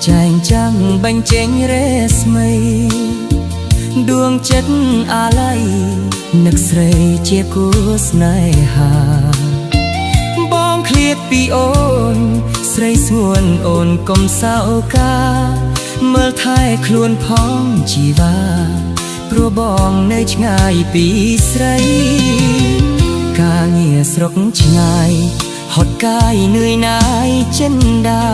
ចែងចាំងបញ្ចេញរេស្មីដួងចិត្តអាឡ័យនឹកស្រីជាគូស្នេហាបងឃ្លាតពីអូនស្រីស្ងួនអូនកុំសៅកាមើលថែខ្លួនផងជីវ៉ាព្រោះបងនៅឆ្ងាយពីស្រីការងារស្រុកឆ្ងាយហត់កាយនឿយណាយចិនដា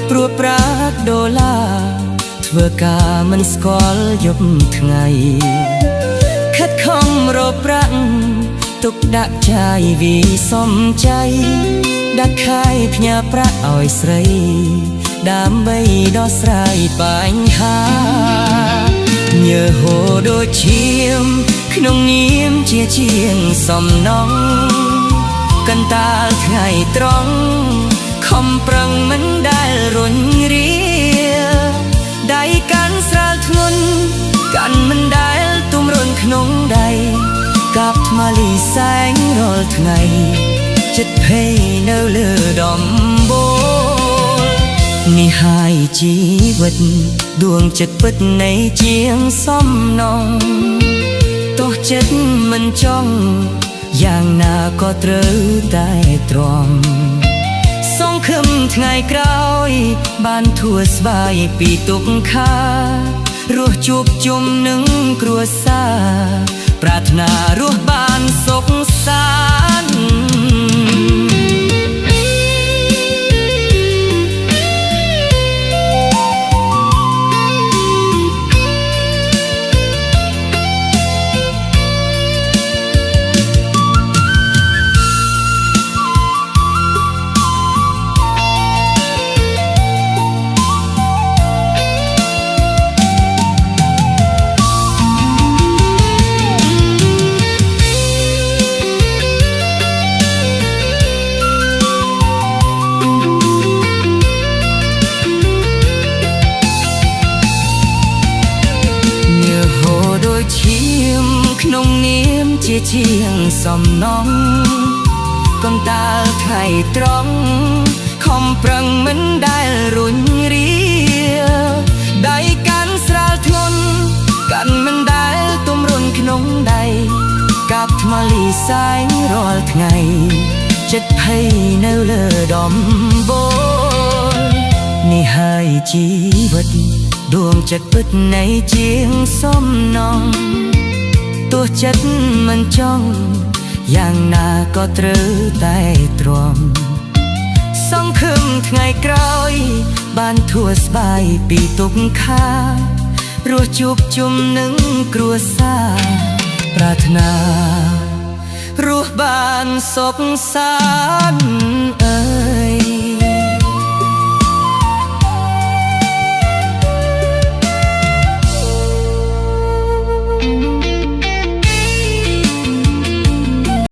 ព្រោះប្រាក់ដុល្លារធ្វើការមិនស្គាល់យប់ថ្ងៃខិតខំរកប្រាក់ទុកដាក់ចាយវិសំใจដាក់ខាយផ្ញើប្រាក់ឲ្យស្រីដើម្បីដោះស្រាយបញ្ហាញើហូរដូចឈាមក្នុងនាមជាជាងសំណងកន្តាលថ្ងៃត្រង់ខំប្រឹងមិនដែលរុញរាដៃកាន់ស្រាលធ្ងន់កាន់មិនដែលទុំរុនក្នុងដៃកាប់ថ្មលីសែងរាល់ថ្ងៃចិត្តភ័យនៅលើដំបូលនេះហើយជីវិតដួងចិត្តពិតនៃជាងសំណងទោះចិត្តមិនចង់យ៉ាងណាក៏ត្រូវតែទ្រាំសង្ឃឹមថ្ងៃក្រោយបានធួស្បើយពីទុក្ខារស់ជួបជុំនឹងគ្រួសារប្រាថ្នារស់បានសុខសាន្តក្នុងនាមជាជាងសំណងកន្តាលថ្ងៃត្រង់ខំប្រឹងមិនដែលរុញរាដៃកាន់ស្រាលធ្ងន់កាន់មិនដែលទុំរុនក្នុងដៃកាប់ថ្មលីសែងរាល់ថ្ងៃចិត្តភ័យនៅលើដំបូលនេះហើយជីវិតដួងចិត្តពិតនៃជាងសំណងទោះចិត្តមិនចង់យ៉ាងណាក៏ត្រូវតែទ្រាំសង្ឃឹមថ្ងៃក្រោយបានធួស្បើយពីទុក្ខារស់ជួបជុំនឹងគ្រួសារប្រាថ្នារស់បានសុខសាន្តអើយ